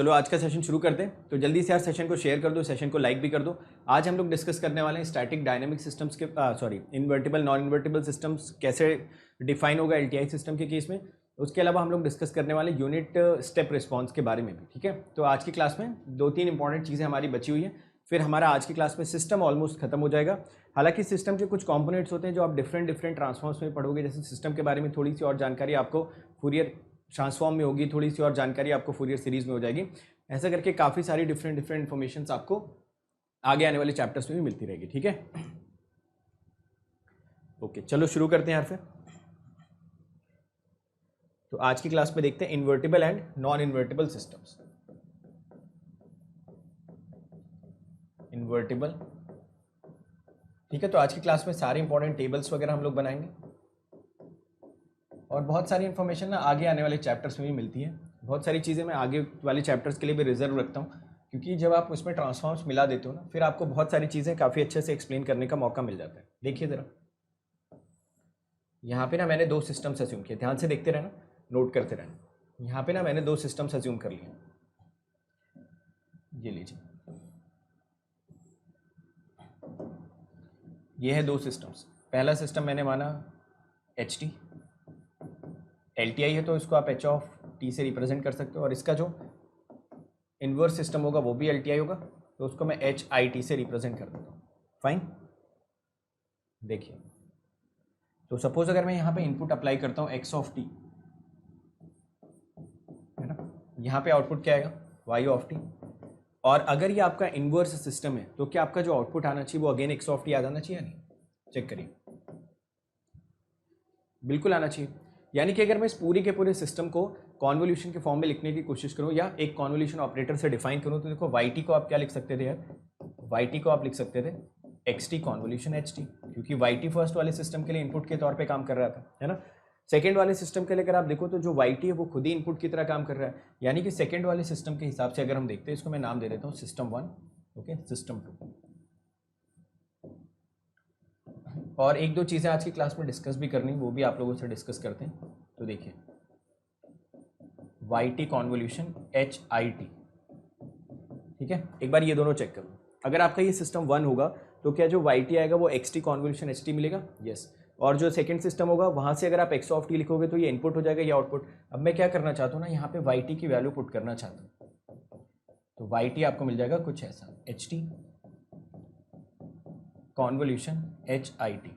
चलो आज का सेशन शुरू करते हैं। तो जल्दी से यार सेशन को शेयर कर दो, सेशन को लाइक भी कर दो। आज हम लोग डिस्कस करने वाले हैं स्टैटिक डायनेमिक सिस्टम्स के इन्वर्टिबल नॉन इन्वर्टिबल सिस्टम्स कैसे डिफाइन होगा एलटीआई सिस्टम के केस में। उसके अलावा हम लोग डिस्कस करने वाले यूनिट स्टेप रिस्पॉन्स के बारे में भी, ठीक है। तो आज की क्लास में 2-3 इंपॉर्टेंट चीज़ें हमारी बची हुई हैं, फिर हमारा आज की क्लास में सिस्टम ऑलमोस्ट खत्म हो जाएगा। हालांकि सिस्टम के कुछ कंपोनेंट्स होते हैं जो आप डिफरेंट ट्रांसफॉर्म्स में पढ़ोगे, जैसे सिस्टम के बारे में थोड़ी सी और जानकारी आपको फूरियर ट्रांसफॉर्म में होगी, थोड़ी सी और जानकारी आपको फूरियर सीरीज में हो जाएगी। ऐसा करके काफ़ी सारी डिफरेंट इन्फॉर्मेशन आपको आगे आने वाले चैप्टर्स में भी मिलती रहेगी, ठीक है। ओके, चलो शुरू करते हैं यार फिर। तो आज की क्लास में देखते हैं invertible and non invertible systems. Invertible, ठीक है। तो आज की क्लास में सारे इंपॉर्टेंट टेबल्स वगैरह हम लोग बनाएंगे और बहुत सारी इन्फॉर्मेशन ना आगे आने वाले चैप्टर्स में भी मिलती है। बहुत सारी चीज़ें मैं आगे वाले चैप्टर्स के लिए भी रिजर्व रखता हूँ, क्योंकि जब आप उसमें ट्रांसफॉर्म्स मिला देते हो ना, फिर आपको बहुत सारी चीज़ें काफ़ी अच्छे से एक्सप्लेन करने का मौका मिल जाता है। देखिए ज़रा, यहाँ पे ना मैंने 2 सिस्टम्स अज्यूम किए, ध्यान से देखते रहना, नोट करते रहना। यहाँ पे ना मैंने 2 सिस्टम्स अज्यूम कर लिए, ये लीजिए, ये है 2 सिस्टम्स। पहला सिस्टम मैंने माना H T, L T I है तो इसको आप एच ऑफ टी से रिप्रेजेंट कर सकते हो, और इसका जो इन्वर्स सिस्टम होगा वो भी एल टी आई होगा, तो उसको मैं एच आई टी से रिप्रेजेंट कर देता हूँ। फाइन, देखिए, तो सपोज अगर मैं यहाँ पे इनपुट अप्लाई करता हूँ एक्स ऑफ टी, है ना, यहाँ पे आउटपुट क्या आएगा, वाई ऑफ टी। और अगर ये आपका इन्वर्स सिस्टम है तो क्या आपका जो आउटपुट आना चाहिए वो अगेन एक्स ऑफ टी आ जाना चाहिए, नहीं? चेक करिए, बिल्कुल आना चाहिए। यानी कि अगर मैं इस पूरी के पूरे सिस्टम को कॉन्वोल्यूशन के फॉर्म में लिखने की कोशिश करूं या एक कॉन्वोल्यूशन ऑपरेटर से डिफाइन करूं, तो देखो वाई टी को आप क्या लिख सकते थे यार, वाई टी को आप लिख सकते थे x T convolution h T, क्योंकि वाई टी फर्स्ट वाले सिस्टम के लिए इनपुट के तौर पर काम कर रहा था, है ना। सेकेंड वाले सिस्टम के लिए अगर आप देखो तो जो वाई टी है वो खुद ही इनपुट की तरह काम कर रहा है। यानी कि सेकेंड वाले सिस्टम के हिसाब से अगर हम देखते हैं, इसको मैं नाम दे देता हूँ सिस्टम 1, ओके, सिस्टम 2। और 1-2 चीज़ें आज की क्लास में डिस्कस भी करनी, वो भी आप लोगों से डिस्कस करते हैं। तो देखिए, y t convolution h i t, ठीक है। एक बार ये दोनों चेक करो, अगर आपका ये सिस्टम 1 होगा तो क्या जो वाई टी आएगा वो x T convolution h T मिलेगा, यस। और जो सेकंड सिस्टम होगा वहाँ से अगर आप एक्स ऑफ टी लिखोगे तो ये इनपुट हो जाएगा, ये आउटपुट। अब मैं क्या करना चाहता हूँ ना, यहाँ पे वाई टी की वैल्यू पुट करना चाहता हूँ, तो वाई टी आपको मिल जाएगा कुछ ऐसा, h t convolution h i t.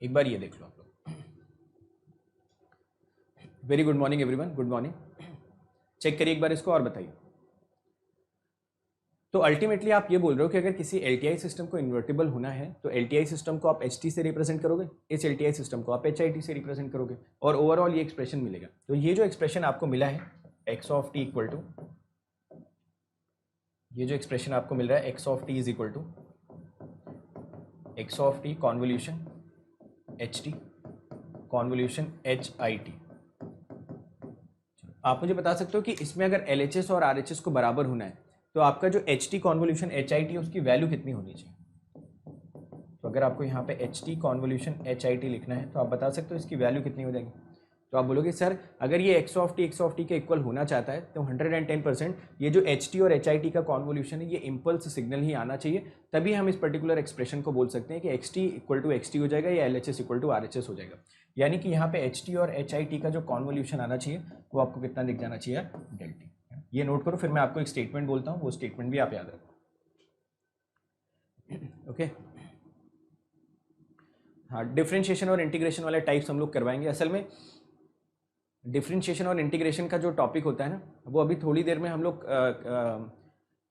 एक बार ये देख लो आप लोग। Very good morning everyone, good morning. Check करिए एक बार इसको और बताइए। तो अल्टीमेटली आप ये बोल रहे हो कि अगर किसी एलटीआई सिस्टम को इन्वर्टिबल होना है तो एलटीआई सिस्टम को आप एचटी से रिप्रेजेंट करोगे, इस एलटीआई सिस्टम को आप एचआईटी से रिप्रेजेंट करोगे, और ओवरऑल ये एक्सप्रेशन मिलेगा। तो ये जो एक्सप्रेशन आपको मिला है x of t equal to, ये जो एक्सप्रेशन आपको मिल रहा है x of t is equal to x of t convolution h t convolution h i t. आप मुझे बता सकते हो कि इसमें अगर एल एच एस और आर एच एस को बराबर होना है तो आपका जो h t convolution h i t उसकी वैल्यू कितनी होनी चाहिए। तो अगर आपको यहाँ पे h t convolution h i T लिखना है तो आप बता सकते हो इसकी वैल्यू कितनी हो जाएगी। तो आप बोलोगे सर अगर ये एक्स ऑफ टी के इक्वल होना चाहता है तो 110% ये जो एच टी और एच आई टी का कॉन्वोल्यूशन है ये इम्पल्स सिग्नल ही आना चाहिए, तभी हम इस पर्टिकुलर एक्सप्रेशन को बोल सकते हैं कि x t equal to x t हो जाएगा या L H S equal to R H S हो जाएगा। यानी कि यहाँ पे एच टी और एच आई टी का जो कॉन्वोल्यूशन आना चाहिए वो आपको कितना दिख जाना चाहिए, डेल टी। ये नोट करो, फिर मैं आपको एक स्टेटमेंट बोलता हूँ, वो स्टेटमेंट भी आप याद रखो, ओके। हाँ, डिफरेंशिएशन और इंटीग्रेशन वाले टाइप्स हम लोग करवाएंगे। असल में डिफरेंशिएशन और इंटीग्रेशन का जो टॉपिक होता है ना, वो अभी थोड़ी देर में हम लोग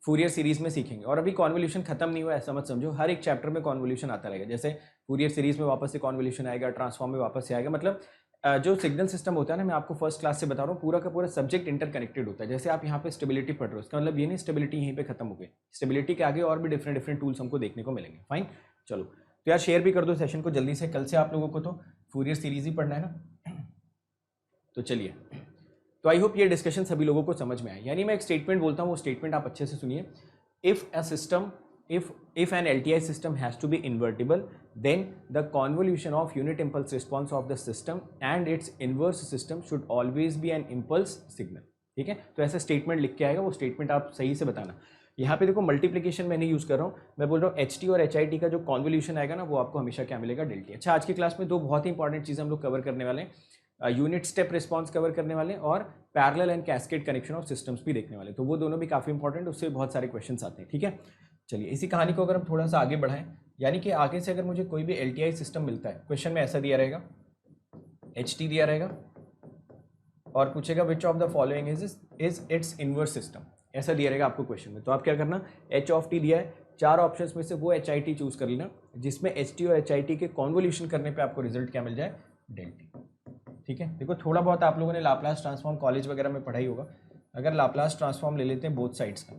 फूरियर सीरीज में सीखेंगे, और अभी कॉन्वोल्यूशन खत्म नहीं हुआ, ऐसा मत समझो, हर एक चैप्टर में कॉन्वोल्यूशन आता रहेगा। जैसे फूरियर सीरीज में वापस से कॉन्वोल्यूशन आएगा, ट्रांसफॉर्म में वापस से आएगा, मतलब जो सिग्नल सिस्टम होता है ना, मैं आपको फर्स्ट क्लास से बता रहा हूँ, पूरा का पूरा सब्जेक्ट इंटरकनेक्टेड होता है। जैसे आप यहाँ पे स्टेबिलिटी पढ़ रहे हो, इसका मतलब ये नहीं स्टेबिलिटी यहीं पे खत्म हो गई, स्टेबिलिटी के आगे और भी डिफरेंट टूल्स हमको देखने को मिलेंगे। फाइन, चलो तो यार शेयर भी कर दो सेशन को जल्दी से, कल से आप लोगों को तो फूरियर सीरीज ही पढ़ना है ना। तो चलिए, तो आई होप ये डिस्कशन सभी लोगों को समझ में आए। यानी मैं एक स्टेटमेंट बोलता हूँ, वो स्टेटमेंट आप अच्छे से सुनिए। If a system if an LTI system has to be invertible, then the convolution of unit impulse response of the system and its inverse system should always be an impulse signal. ठीक है। तो ऐसा statement लिख के आएगा, वो statement आप सही से बताना। यहाँ पे देखो मल्टीप्लिकेशन मैं नहीं यूज़ कर रहा हूँ, मैं बोल रहा हूँ HT और HIT का जो कॉन्वोल्यूशन आएगा ना, वो आपको हमेशा क्या मिलेगा, डेल्टी। अच्छा, आज की क्लास में दो बहुत ही इंपॉर्टेंट चीज़ें हम लोग कवर करने वाले हैं, यूनिट स्टेप रिस्पॉन्स कवर करने वाले हैं और parallel and cascade connection of systems भी देखने वाले, तो वो दोनों भी काफ़ी इंपॉर्टेंट, उससे बहुत सारे क्वेश्चन आते हैं। ठीक है, चलिए इसी कहानी को अगर हम थोड़ा सा आगे बढ़ाएं, यानी कि आगे से अगर मुझे कोई भी LTI सिस्टम मिलता है, क्वेश्चन में ऐसा दिया रहेगा, HT दिया रहेगा और पूछेगा which of the following is it's inverse system, ऐसा दिया रहेगा आपको क्वेश्चन में। तो आप क्या करना, H(t) दिया है, चार ऑप्शंस में से वो HIT चूज कर लेना जिसमें HT और HIT के कॉन्वोल्यूशन करने पे आपको रिजल्ट क्या मिल जाए, डेल्टी। ठीक है, देखो थोड़ा बहुत आप लोगों ने लाप्लास ट्रांसफॉर्म कॉलेज वगैरह में पढ़ाई होगा। अगर लाप्लास ट्रांसफॉर्म ले लेते हैं बोथ साइड्स का,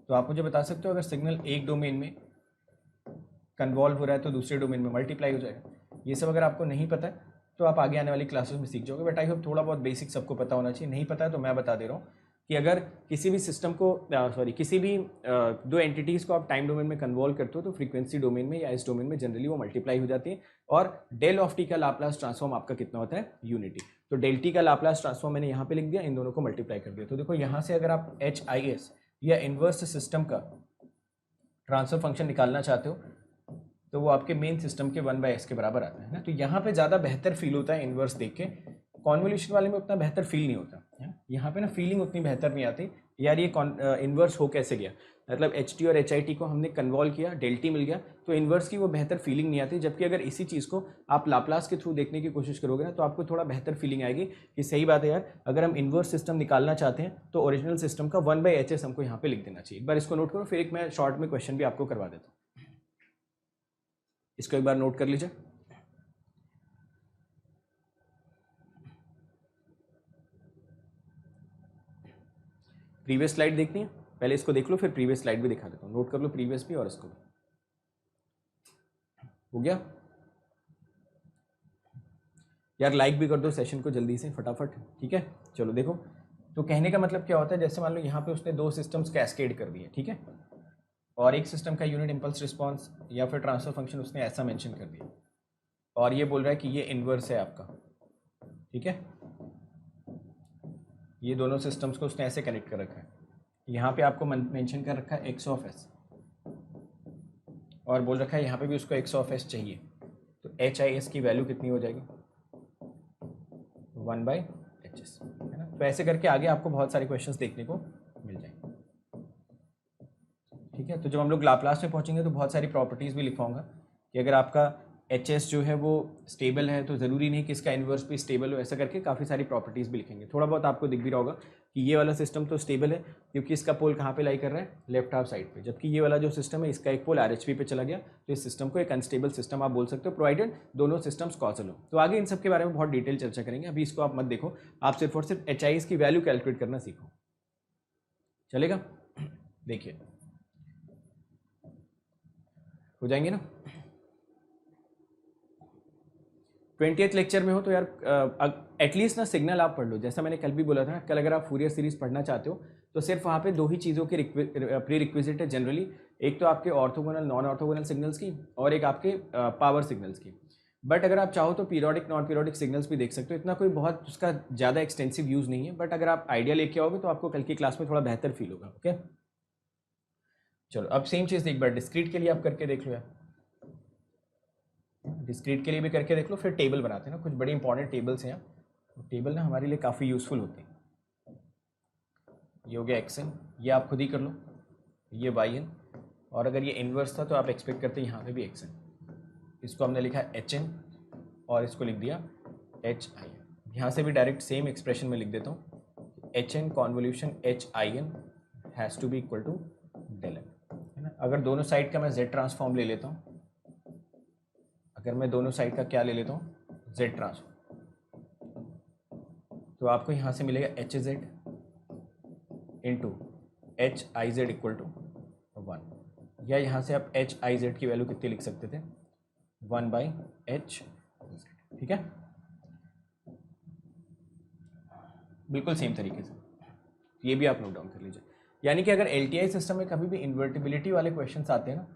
तो आप मुझे बता सकते हो अगर सिग्नल एक डोमेन में कन्वॉल्व हो रहा है तो दूसरे डोमेन में मल्टीप्लाई हो जाएगा। ये सब अगर आपको नहीं पता है तो आप आगे आने वाली क्लासेस में सीख जाओगे, बट आई होप थोड़ा बहुत बेसिक सबको पता होना चाहिए। नहीं पता है तो मैं बता दे रहा हूँ कि अगर किसी भी सिस्टम को किसी भी दो एंटिटीज़ को आप टाइम डोमेन में कन्वॉल्व करते हो तो फ्रीक्वेंसी डोमेन में या इस डोमेन में जनरली वो मल्टीप्लाई हो जाती है। और डेल ऑफ टी का लाप्लास ट्रांसफॉर्म आपका कितना होता है, यूनिटी। तो डेल टी का लाप्लास ट्रांसफॉर्म मैंने यहाँ पे लिख दिया, इन दोनों को मल्टीप्लाई कर दिया। तो देखो यहाँ से अगर आप HIS या इन्वर्स सिस्टम का ट्रांसफर फंक्शन निकालना चाहते हो तो वो आपके मेन सिस्टम के 1/s के बराबर आता है ना। तो यहाँ पे ज़्यादा बेहतर फील होता है इन्वर्स देख के, कॉन्वोल्यूशन वाले में उतना बेहतर फील नहीं होता है। यहाँ पे ना फीलिंग उतनी बेहतर नहीं आती यार, ये इन्वर्स हो कैसे गया, मतलब HT और HIT को हमने कन्वॉल्व किया, डेल्टी मिल गया, तो इन्वर्स की वो बेहतर फीलिंग नहीं आती। जबकि अगर इसी चीज़ को आप लाप्लास के थ्रू देखने की कोशिश करोगे ना तो आपको थोड़ा बेहतर फीलिंग आएगी कि सही बात है यार, अगर हम इन्वर्स सिस्टम निकालना चाहते हैं तो ओरिजिनल सिस्टम का 1/HS हमको यहाँ पे लिख देना चाहिए। एक बार इसको नोट करो, फिर एक मैं शॉर्ट में क्वेश्चन भी आपको करवा देता हूँ, इसको एक बार नोट कर लीजिए। प्रीवियस स्लाइड देखनी है, पहले इसको देख लो फिर प्रीवियस स्लाइड भी दिखा देता हूँ, नोट कर लो प्रीवियस भी और इसको भी। हो गया यार, लाइक भी कर दो सेशन को जल्दी से फटाफट। ठीक है, चलो देखो, तो कहने का मतलब क्या होता है, जैसे मान लो यहाँ पे उसने दो सिस्टम्स कैस्केड कर दिए, ठीक है, और एक सिस्टम का यूनिट इंपल्स रिस्पॉन्स या फिर ट्रांसफर फंक्शन उसने ऐसा मेंशन कर दिया और ये बोल रहा है कि ये इन्वर्स है आपका। ठीक है, ये दोनों सिस्टम्स को उसने ऐसे कनेक्ट कर रखा है, यहाँ पे आपको मेंशन कर रखा है x(s) और बोल रखा है यहाँ पे भी उसको x(s) चाहिए, तो HIS की वैल्यू कितनी हो जाएगी, 1/HS, है ना। तो ऐसे करके आगे आपको बहुत सारे क्वेश्चंस देखने को मिल जाएंगे। ठीक है, तो जब हम लोग लाप्लास में पहुंचेंगे तो बहुत सारी प्रॉपर्टीज़ भी लिखवाऊंगा कि अगर आपका HS जो है वो स्टेबल है तो ज़रूरी नहीं कि इसका इन्वर्स भी स्टेबल हो, ऐसा करके काफ़ी सारी प्रॉपर्टीज़ भी लिखेंगे। थोड़ा बहुत आपको दिख भी रहा होगा कि ये वाला सिस्टम तो स्टेबल है क्योंकि इसका पोल कहाँ पे लाई कर रहा है, लेफ्ट हाफ साइड पे, जबकि ये वाला जो सिस्टम है इसका एक पोल RHP पे चला गया, तो इस सिस्टम को एक अनस्टेबल सिस्टम आप बोल सकते हो, प्रोवाइडेड दोनों सिस्टम्स कॉजल हो। तो आगे इन सब के बारे में बहुत डिटेल चर्चा करेंगे, अभी इसको आप मत देखो, आप सिर्फ और सिर्फ HIS की वैल्यू कैलकुलेट करना सीखो, चलेगा। देखिए हो जाएंगे ना। 20th लेक्चर में हो तो यार एटलीस्ट ना सिग्नल आप पढ़ लो, जैसा मैंने कल भी बोला था, कल अगर आप फूरियर सीरीज पढ़ना चाहते हो तो सिर्फ वहाँ पे दो ही चीज़ों के प्री रिक्विजिट है जनरली, एक तो आपके ऑर्थोगोनल नॉन ऑर्थोगोनल सिग्नल्स की और एक आपके पावर सिग्नल्स की। बट अगर आप चाहो तो पीरियोडिक नॉन पीरियोडिक सिग्नल्स भी देख सकते हो, इतना कोई बहुत उसका ज़्यादा एक्सटेंसिव यूज़ नहीं है, बट अगर आप आइडिया लेके आओगे तो आपको कल की क्लास में थोड़ा बेहतर फील होगा। ओके चलो, अब सेम चीज़ एक बार डिस्क्रीट के लिए आप करके देख लो यार, डिस्क्रीट के लिए भी करके देख लो, फिर टेबल बनाते हैं ना, कुछ बड़ी इंपॉर्टेंट टेबल्स हैं यहाँ, टेबल ना हमारे लिए काफ़ी यूज़फुल होते हैं। ये हो गया XN, ये आप खुद ही कर लो, ये YN, और अगर ये इन्वर्स था तो आप एक्सपेक्ट करते हैं यहाँ पे भी XN, इसको हमने लिखा है HN और इसको लिख दिया HIN। यहाँ से भी डायरेक्ट सेम एक्सप्रेशन में लिख देता हूँ, HN convolution HIN has to be equal to del n, है ना। अगर दोनों साइड का मैं Z ट्रांसफॉर्म ले लेता हूँ, अगर मैं दोनों साइड का क्या ले लेता हूँ, Z ट्रांसफॉर्म, तो आपको यहाँ से मिलेगा HZ into HIZ equal to 1, या यहाँ से आप HIZ की वैल्यू कितनी लिख सकते थे, 1/HZ। ठीक है, बिल्कुल सेम तरीके से ये भी आप नोट डाउन कर लीजिए। यानी कि अगर LTI सिस्टम में कभी भी इन्वर्टिबिलिटी वाले क्वेश्चंस आते हैं ना,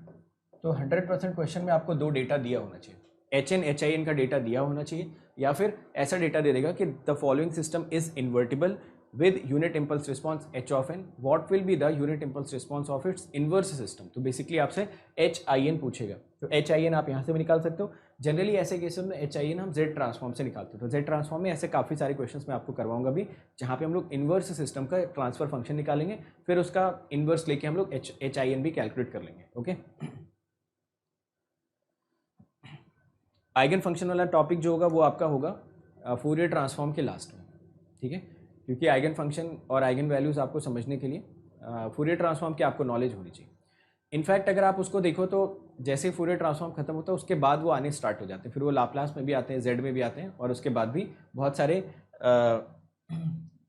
तो 100% क्वेश्चन में आपको दो डेटा दिया होना चाहिए, HN HIN का डेटा दिया होना चाहिए, या फिर ऐसा डेटा दे देगा कि the following system is invertible with unit impulse response h of n, what will be the unit impulse response of its inverse system? तो बेसिकली आपसे HIN पूछेगा, तो HIN आप यहाँ से भी निकाल सकते हो। जनरली ऐसे केसेस में HIN हम Z ट्रांसफॉर्म से निकालते हैं, तो Z ट्रांसफॉर्म में ऐसे काफ़ी सारे क्वेश्चंस मैं आपको करवाऊंगा भी, जहाँ पे हम लोग इन्वर्स सिस्टम का ट्रांसफर फंक्शन निकालेंगे, फिर उसका इन्वर्स लेके हम लोग HIN भी कैलकुलेट कर लेंगे। ओके, आइगन फंक्शन वाला टॉपिक जो होगा वो आपका होगा फूरियर ट्रांसफॉर्म के लास्ट में, ठीक है, क्योंकि आइगन फंक्शन और आइगन वैल्यूज़ आपको समझने के लिए फूरियर ट्रांसफॉर्म की आपको नॉलेज होनी चाहिए। इनफैक्ट अगर आप उसको देखो तो जैसे फूरियर ट्रांसफॉर्म खत्म होता है उसके बाद वो आने स्टार्ट हो जाते हैं, फिर वो लाप्लास में भी आते हैं, जेड में भी आते हैं, और उसके बाद भी बहुत सारे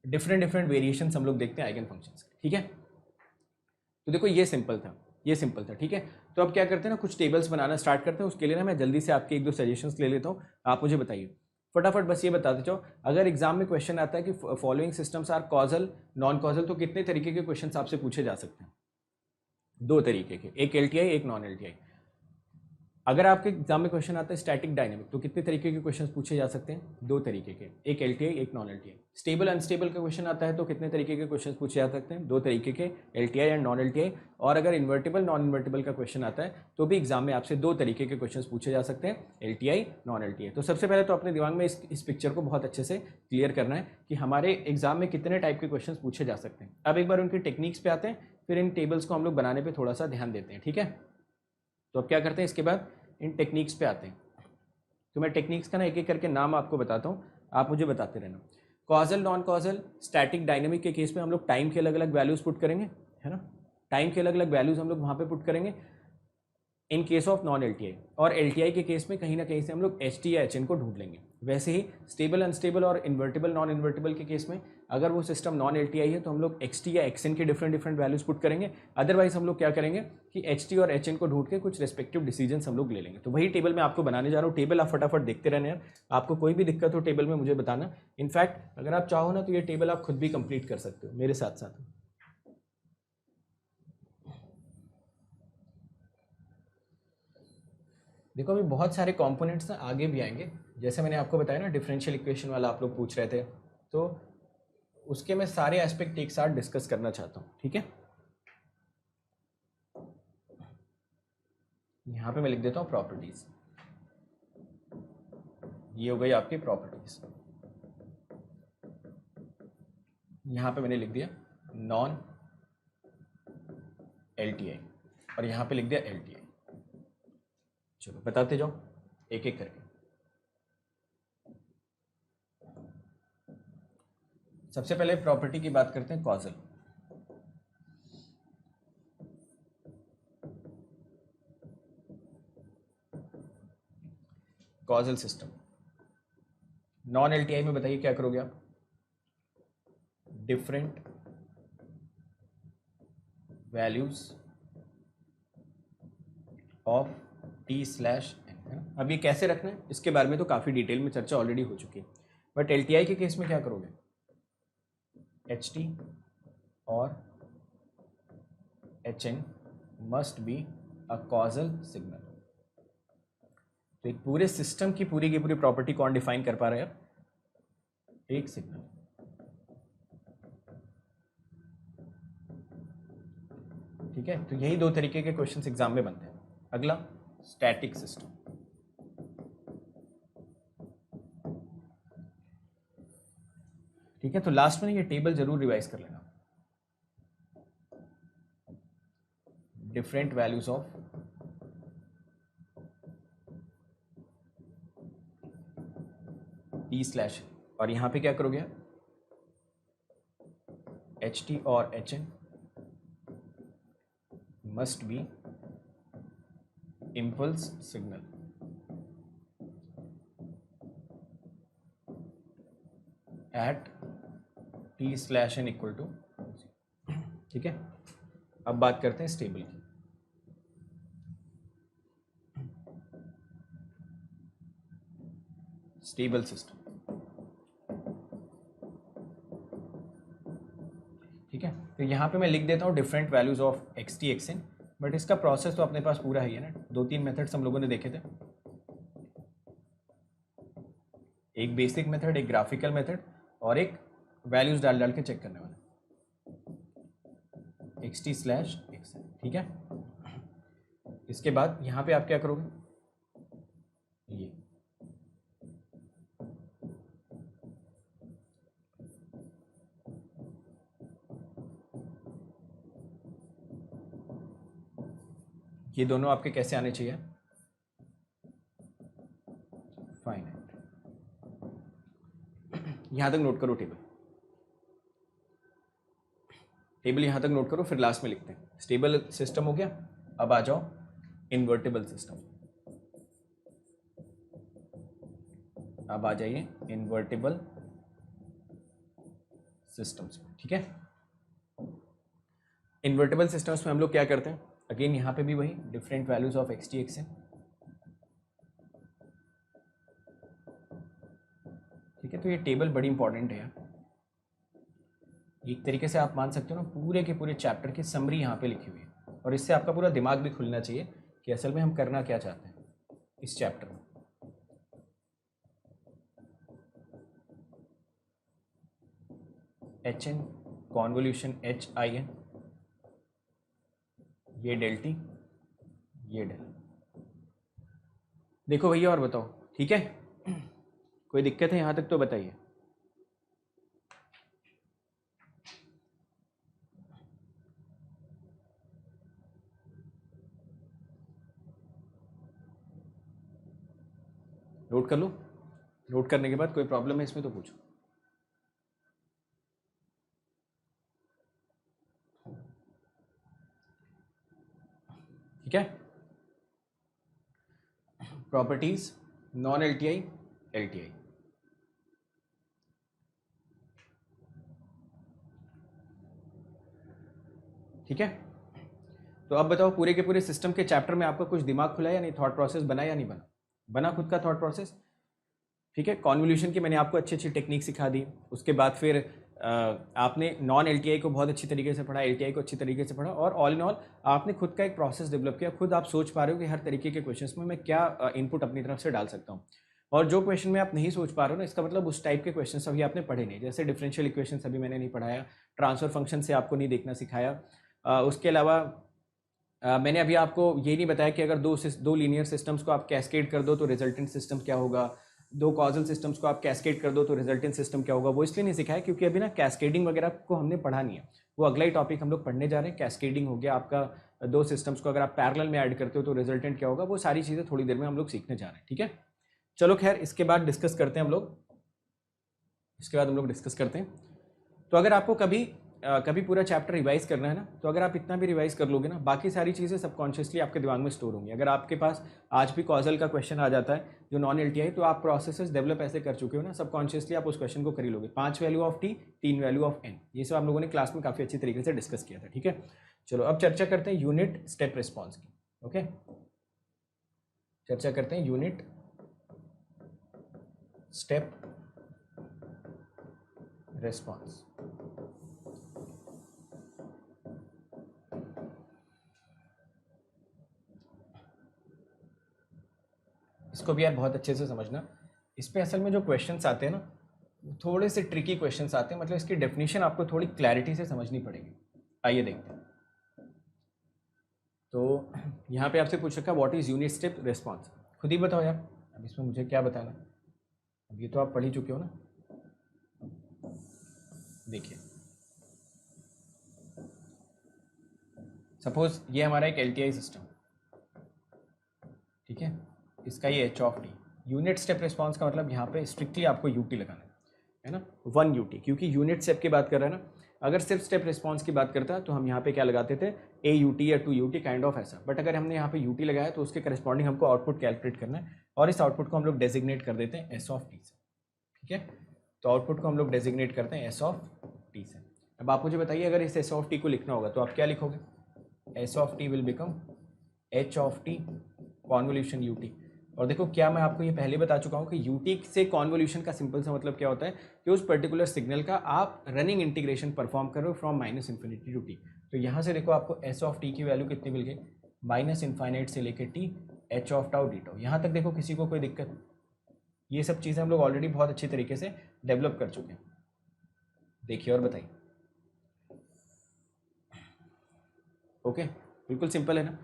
डिफरेंट वेरिएशंस हम लोग देखते हैं आइगन फंक्शंस के, ठीक है। तो देखो ये सिंपल था, ठीक है। तो अब क्या करते हैं ना, कुछ टेबल्स बनाना स्टार्ट करते हैं। उसके लिए ना मैं जल्दी से आपके एक दो सजेशंस ले लेता हूँ, आप मुझे बताइए फटाफट, बस ये बताते जाओ। अगर एग्जाम में क्वेश्चन आता है कि following systems are causal non causal, तो कितने तरीके के क्वेश्चन आपसे पूछे जा सकते हैं? 2 तरीके के, एक LTI एक नॉन LTI। अगर आपके एग्जाम में क्वेश्चन आता है स्टैटिक डायनेमिक, तो कितने तरीके के क्वेश्चंस पूछे जा सकते हैं? 2 तरीके के, एक LTI एक नॉन LTI। स्टेबल अनस्टेबल का क्वेश्चन आता है तो कितने तरीके के क्वेश्चंस पूछे जा सकते हैं? 2 तरीके के, LTI एंड नॉन LTI। और अगर इन्वर्टिबल नॉन इन्वर्टिबल का क्वेश्चन आता है तो भी एग्जाम में आपसे 2 तरीके के क्वेश्चन पूछे जा सकते हैं, LTI नॉन LTI। तो सबसे पहले तो अपने दिमाग में इस पिक्चर को बहुत अच्छे से क्लियर करना है कि हमारे एग्जाम में कितने टाइप के क्वेश्चन पूछे जा सकते हैं। अब एक बार उनकी टेक्निक्स पे आते हैं, फिर इन टेबल्स को हम लोग बनाने पर थोड़ा सा ध्यान देते हैं, ठीक है। तो अब क्या करते हैं, इसके बाद इन टेक्निक्स पे आते हैं। तो मैं टेक्निक्स का ना एक एक करके नाम आपको बताता हूँ, आप मुझे बताते रहना। Causal non causal static dynamic के केस में हम लोग टाइम के अलग अलग वैल्यूज पुट करेंगे, है ना, टाइम के अलग अलग वैल्यूज हम लोग वहाँ पे पुट करेंगे in case of non LTI। और LTI के केस में कहीं ना कहीं से हम लोग HT या HN को ढूंढ लेंगे। वैसे ही स्टेबल अनस्टेबल और इन्वर्टिबल नॉन इन्वर्टिबल के केस में अगर वो सिस्टम नॉन LTI है तो हम लोग XT या XN के डिफरेंट वैल्यूज पुट करेंगे। अदरवाइज हम लोग क्या करेंगे कि HT और HN को ढूंढ के कुछ रेस्पेक्टिव डिसीजन हम लोग ले लेंगे। तो वही टेबल मैं आपको बनाने जा रहा हूँ। टेबल आप फटाफट देखते रहना यार, आपको कोई भी दिक्कत हो टेबल में मुझे बताना। इनफैक्ट अगर आप चाहो ना तो ये टेबल आप खुद भी कंप्लीट कर सकते हो मेरे साथ साथ। देखो अभी बहुत सारे कंपोनेंट्स ना आगे भी आएंगे, जैसे मैंने आपको बताया ना डिफरेंशियल इक्वेशन वाला आप लोग पूछ रहे थे, तो उसके मैं सारे एस्पेक्ट एक साथ डिस्कस करना चाहता हूँ, ठीक है। यहाँ पे मैं लिख देता हूँ प्रॉपर्टीज, ये हो गई आपकी प्रॉपर्टीज। यहाँ पे मैंने लिख दिया नॉन LTI और यहाँ पे लिख दिया LTI। चलो बताते जाओ एक एक करके। सबसे पहले प्रॉपर्टी की बात करते हैं causal. Causal system non LTI में बताइए क्या करोगे आप? Different values of T/n। अब ये कैसे रखना है इसके बारे में तो काफ़ी डिटेल में चर्चा ऑलरेडी हो चुकी है, बट LTI के केस में क्या करोगे? HT और HN must be a causal signal. तो एक पूरे सिस्टम की पूरी प्रॉपर्टी कौन डिफाइन कर पा रहा है? एक सिग्नल। ठीक है, तो यही 2 तरीके के क्वेश्चंस एग्जाम में बनते हैं। अगला स्टैटिक सिस्टम। ठीक है, तो लास्ट में ये टेबल जरूर रिवाइज कर लेना। डिफरेंट वैल्यूज ऑफ T/n और यहां पे क्या करोगे? HT और HN must be impulse signal at T/n equal to. ठीक है, अब बात करते हैं स्टेबल की। स्टेबल सिस्टम, ठीक है, तो यहाँ पे मैं लिख देता हूँ different values of XT XN, but इसका प्रोसेस तो अपने पास पूरा ही है ना। 2-3 मेथड्स हम लोगों ने देखे थे, एक बेसिक मेथड, एक ग्राफिकल मेथड और एक वैल्यूज डाल डाल के चेक करने वाला xt/xn, ठीक है। इसके बाद यहाँ पे आप क्या करोगे, ये दोनों आपके कैसे आने चाहिए, फाइनाइट। यहां तक नोट करो टेबल यहां तक नोट करो, फिर लास्ट में लिखते हैं। स्टेबल सिस्टम हो गया, अब आ जाओ इन्वर्टेबल सिस्टम। अब आ जाइए इन्वर्टेबल सिस्टम्स, ठीक है। इन्वर्टेबल सिस्टम्स में हम लोग क्या करते हैं, अगेन यहाँ पे भी वही डिफरेंट वैल्यूज ऑफ xt/xn, ठीक है। तो ये टेबल बड़ी इंपॉर्टेंट है यार, एक तरीके से आप मान सकते हो ना पूरे के पूरे चैप्टर की समरी यहाँ पे लिखी हुई है, और इससे आपका पूरा दिमाग भी खुलना चाहिए कि असल में हम करना क्या चाहते हैं इस चैप्टर में। HN कॉन्वोल्यूशन HIN, ये डेल्टी, ये डेल। देखो भैया और बताओ, ठीक है, कोई दिक्कत है यहाँ तक तो बताइए। नोट कर लो, नोट करने के बाद कोई प्रॉब्लम है इसमें तो पूछो, ठीक है। प्रॉपर्टीज नॉन LTI LTI, ठीक है। तो अब बताओ पूरे के पूरे सिस्टम के चैप्टर में आपका कुछ दिमाग खुला या नहीं, थॉट प्रोसेस बना या नहीं बना, बना खुद का थॉट प्रोसेस, ठीक है। कॉन्वोल्यूशन की मैंने आपको अच्छी अच्छी टेक्निक सिखा दी, उसके बाद फिर आपने नॉन LTI को बहुत अच्छी तरीके से पढ़ा, LTI को अच्छी तरीके से पढ़ा, और ऑल इन ऑल आपने खुद का एक प्रोसेस डेवलप किया। खुद आप सोच पा रहे हो कि हर तरीके के क्वेश्चंस में मैं क्या इनपुट अपनी तरफ से डाल सकता हूँ, और जो क्वेश्चन में आप नहीं सोच पा रहे हो ना, इसका मतलब उस टाइप के क्वेश्चन अभी आपने पढ़े नहीं, जैसे डिफरेंशियल इक्वेशन अभी मैंने नहीं पढ़ाया, ट्रांसफर फंक्शन से आपको नहीं देखना सिखाया, उसके अलावा मैंने अभी आपको ये नहीं बताया कि अगर दो लीनियर सिस्टम्स को आप कैस्केड कर दो तो रिजल्टेंट सिस्टम क्या होगा, दो कॉजल सिस्टम्स को आप कैस्केड कर दो तो रिजल्टेंट सिस्टम क्या होगा। वो इसलिए नहीं सिखाया क्योंकि अभी ना कैस्केडिंग वगैरह को हमने पढ़ा नहीं है, वो अगला ही टॉपिक हम लोग पढ़ने जा रहे हैं। कैस्केडिंग हो गया आपका, दो सिस्टम्स को अगर आप पैरेलल में ऐड करते हो तो रिजल्टेंट क्या होगा, वो सारी चीज़ें थोड़ी देर में हम लोग सीखने जा रहे हैं, ठीक है। चलो खैर, इसके बाद डिस्कस करते हैं हम लोग, इसके बाद हम लोग डिस्कस करते हैं। तो अगर आपको कभी पूरा चैप्टर रिवाइज करना है ना, तो अगर आप इतना भी रिवाइज कर लोगे ना, बाकी सारी चीज़ें सबकॉन्शियसली आपके दिमाग में स्टोर होंगी। अगर आपके पास आज भी कॉजल का क्वेश्चन आ जाता है जो नॉन LTI, तो आप प्रोसेसेस डेवलप ऐसे कर चुके हो ना, सबकॉन्शियसली आप उस क्वेश्चन को कर ही लोगे। 5 value of T, 3 value of N, ये सब हम लोगों ने क्लास में काफ़ी अच्छी तरीके से डिस्कस किया था, ठीक है। चलो अब चर्चा करते हैं यूनिट स्टेप रिस्पॉन्स की, ओके। चर्चा करते हैं यूनिट स्टेप रिस्पॉन्स। इसको भी यार बहुत अच्छे से समझना, इस पे असल में जो क्वेश्चंस आते हैं ना, थोड़े से ट्रिकी क्वेश्चंस आते हैं, मतलब इसकी डेफिनेशन आपको थोड़ी क्लैरिटी से समझनी पड़ेगी। आइए देखते हैं। तो यहाँ पे आपसे पूछ रखा what is unit step response, खुद ही बताओ यार, अब इसमें मुझे क्या बताना, अब ये तो आप पढ़ ही चुके हो ना। देखिए सपोज ये हमारा एक LTI सिस्टम, ठीक है, इसका ये h of t। Unit step response का मतलब यहाँ पे स्ट्रिक्टली आपको UT लगाना है ना, 1 UT, क्योंकि यूनिट स्टेप की बात कर रहा है ना। अगर सिर्फ स्टेप रिस्पॉन्स की बात करता तो हम यहाँ पे क्या लगाते थे, AUT या 2 UT काइंड ऑफ ऐसा, बट अगर हमने यहाँ पे UT लगाया तो उसके करस्पॉन्डिंग हमको आउटपुट कैलकुलेट करना है, और इस आउटपुट को हम लोग डेजिग्नेट कर देते हैं S ऑफ T से, ठीक है। तो आउटपुट को हम लोग डेजिग्नेट करते हैं S ऑफ T से। अब आप मुझे बताइए अगर इस S ऑफ T को लिखना होगा तो आप क्या लिखोगे, S of T will become H of T convolution UT। और देखो क्या मैं आपको ये पहले बता चुका हूँ कि UT से कॉन्वोल्यूशन का सिंपल सा मतलब क्या होता है कि उस पर्टिकुलर सिग्नल का आप रनिंग इंटीग्रेशन परफॉर्म करो फ्रॉम -इन्फिनिटी टू T। तो यहाँ से देखो आपको S ऑफ T की वैल्यू कितनी मिल गई, -इनफाइनाइट से लेके T, H of tau D tau. यहाँ तक देखो किसी को कोई दिक्कत, ये सब चीज़ें हम लोग ऑलरेडी बहुत अच्छी तरीके से डेवलप कर चुके हैं। देखिए और बताइए। ओके, बिल्कुल सिंपल है ना।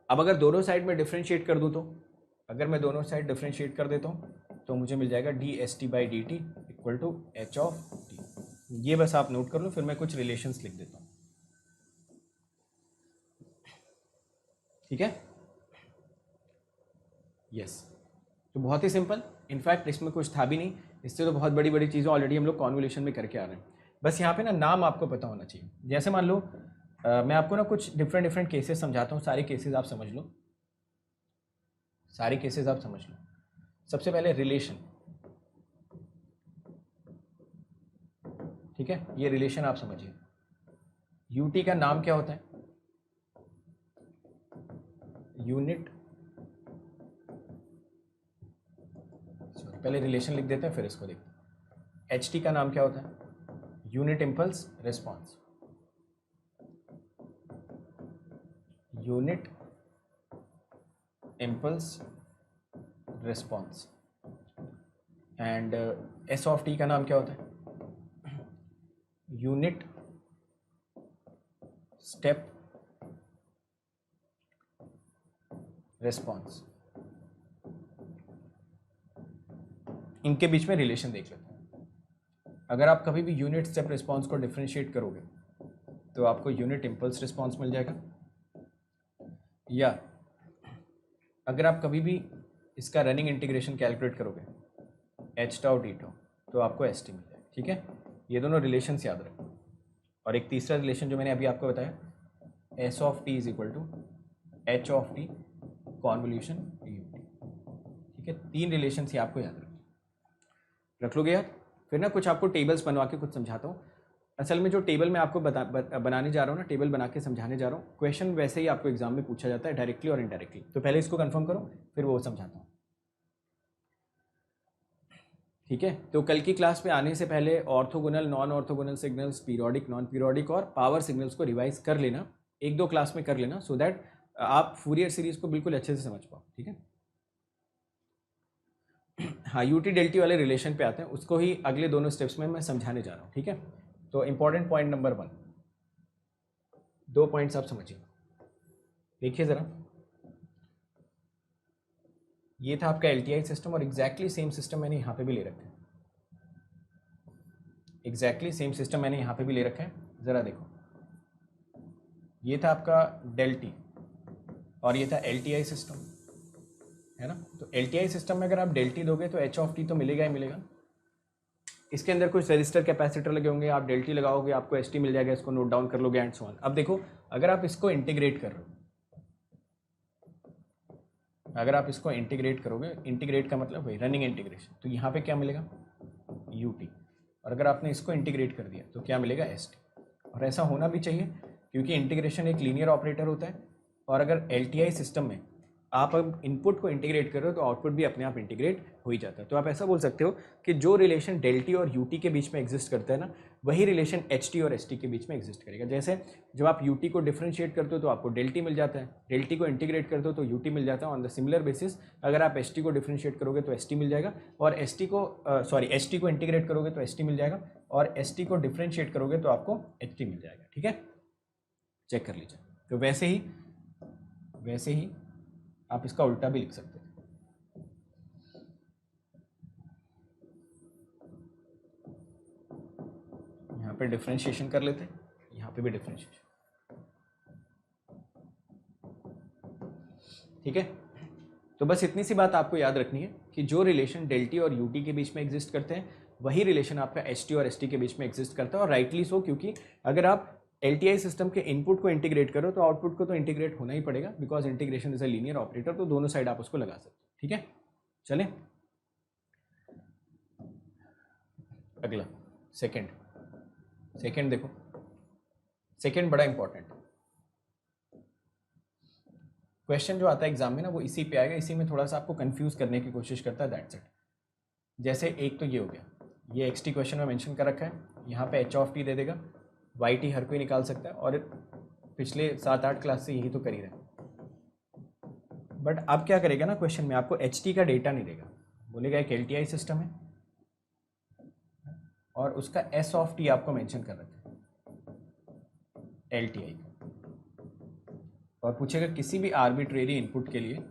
अब अगर दोनों साइड में डिफ्रेंशिएट कर दूँ तो, अगर मैं दोनों साइड डिफ्रेंशिएट कर देता हूँ तो मुझे मिल जाएगा d s t by d t equal to h of t. ये बस आप नोट कर लो, फिर मैं कुछ रिलेशंस लिख देता हूँ। ठीक है, यस। तो बहुत ही सिंपल, इनफैक्ट इसमें कुछ था भी नहीं, इससे तो बहुत बड़ी बड़ी चीज़ें ऑलरेडी हम लोग कॉन्वोल्यूशन में करके आ रहे हैं। बस यहाँ पे ना नाम आपको पता होना चाहिए। जैसे मान लो मैं आपको ना कुछ डिफरेंट केसेस समझाता हूँ, सारे केसेस आप समझ लो, सारे केसेस आप समझ लो। सबसे पहले रिलेशन, ठीक है, ये रिलेशन आप समझिए। यूटी का नाम क्या होता है? यूनिट, पहले रिलेशन लिख देते हैं फिर इसको देखते हैं। एच टी का नाम क्या होता है? Unit impulse response, unit impulse response. And S of T का नाम क्या होता है? Unit step response. इनके बीच में रिलेशन देख लेते हैं। अगर आप कभी भी यूनिट स्टेप रिस्पॉन्स को डिफरेंशिएट करोगे तो आपको यूनिट इम्पल्स रिस्पॉन्स मिल जाएगा, या अगर आप कभी भी इसका रनिंग इंटीग्रेशन कैलकुलेट करोगे एच टाउ टी टाउ तो आपको एस टी मिल जाएगा। ठीक है, ये दोनों रिलेशंस याद रखो। और एक तीसरा रिलेशन जो मैंने अभी आपको बताया, s of t is equal to h of t convolution u t. ठीक है, तीन रिलेशंस ही आपको याद रख लोगे यार। फिर ना कुछ आपको टेबल्स बनवा के कुछ समझाता हूँ। असल में जो टेबल मैं आपको बनाने जा रहा हूँ ना, टेबल बना के समझाने जा रहा हूँ, क्वेश्चन वैसे ही आपको एग्जाम में पूछा जाता है, डायरेक्टली और इनडायरेक्टली। तो पहले इसको कंफर्म करो, फिर वो समझाता हूँ। ठीक है, तो कल की क्लास में आने से पहले orthogonal, non orthogonal signals, periodic, non periodic और पावर सिग्नल्स को रिवाइज कर लेना, एक दो क्लास में कर लेना, सो दैट आप फूरियर सीरीज को बिल्कुल अच्छे से समझ पाओ। ठीक है, हाँ, यूटी डेल्टी वाले रिलेशन पे आते हैं, उसको ही अगले दोनों स्टेप्स में मैं समझाने जा रहा हूँ। ठीक है, तो इंपॉर्टेंट पॉइंट नंबर 1, 2 पॉइंट्स आप समझिए। देखिए ज़रा, ये था आपका एलटीआई सिस्टम और एग्जैक्टली सेम सिस्टम मैंने यहाँ पे भी ले रखा है। एग्जैक्टली सेम सिस्टम मैंने यहाँ पे भी ले रखा है। ज़रा देखो, ये था आपका डेल टी और ये था एलटीआई सिस्टम, है ना। तो एलटीआई सिस्टम में अगर आप डेल टी दोगे तो एच ऑफ टी तो मिलेगा ही मिलेगा। इसके अंदर कुछ रजिस्टर कैपेसिटर लगे होंगे, आप डेल टी लगाओगे आपको एस टी मिल जाएगा, इसको नोट डाउन कर लोगे एंड सो ऑन। अब देखो, अगर आप इसको इंटीग्रेट कर रहे हो, अगर आप इसको इंटीग्रेट करोगे, इंटीग्रेट का मतलब वही रनिंग इंटीग्रेशन, तो यहाँ पे क्या मिलेगा? U T. और अगर आपने इसको इंटीग्रेट कर दिया तो क्या मिलेगा? S T. और ऐसा होना भी चाहिए क्योंकि इंटीग्रेशन एक लीनियर ऑपरेटर होता है, और अगर एल टी आई सिस्टम में आप अब इनपुट को इंटीग्रेट कर रहे हो तो आउटपुट भी अपने आप इंटीग्रेट हो ही जाता है। तो आप ऐसा बोल सकते हो कि जो रिलेशन डेल टी और यू टी के बीच में एग्जिस्ट करता है ना, वही रिलेशन एच टी और एस टी के बीच में एग्जिस्ट करेगा। जैसे जब आप यू टी को डिफरेंशिएट करते हो तो आपको डेल टी मिल जाता है, डेल टी को इंटीग्रेट करते हो तो यू टी मिल जाता है। ऑन द सिमिलर बेसिस अगर आप एस टी को डिफरेंशिएट करोगे तो एस टी मिल जाएगा, और एस टी को एस टी को इंटीग्रेट करोगे तो एस टी मिल जाएगा, और एस टी को डिफरेंशिएट करोगे तो आपको एच टी मिल जाएगा। ठीक है, चेक कर लीजिए। तो वैसे ही आप इसका उल्टा भी लिख सकते हैं। यहाँ पे डिफरेंशिएशन कर लेते हैं, यहाँ पे भी डिफरेंशिएशन। ठीक है, तो बस इतनी सी बात आपको याद रखनी है कि जो रिलेशन डेल्टी और यूटी के बीच में एग्जिस्ट करते हैं वही रिलेशन आपका एच टी और एस टी के बीच में एग्जिस्ट करता है, और राइटली सो, क्योंकि अगर आप एलटीआई सिस्टम के इनपुट को इंटीग्रेट करो तो आउटपुट को तो इंटीग्रेट होना ही पड़ेगा, because integration is a linear operator, तो दोनों साइड आप उसको लगा सकते हो। ठीक है, चलें अगला सेकंड देखो, सेकंड बड़ा इंपॉर्टेंट क्वेश्चन जो आता है एग्जाम में ना, वो इसी पे आएगा, इसी में थोड़ा सा आपको कंफ्यूज करने की कोशिश करता है, दैट्स इट। जैसे एक तो ये हो गया, ये एक्स टी क्वेश्चन में मेंशन कर रखा है, यहाँ पे एच ऑफ टी दे देगा, वाई टी हर कोई निकाल सकता है, और पिछले 7-8 क्लास से यही तो कर ही रहे हैं। बट अब क्या करेगा ना, क्वेश्चन में आपको एच टी का डेटा नहीं देगा, बोलेगा एक एल टी आई सिस्टम है और उसका एस ऑफ टी आपको मेंशन कर रखा है एल टी आई, और पूछेगा किसी भी आर्बिट्रेरी इनपुट के लिए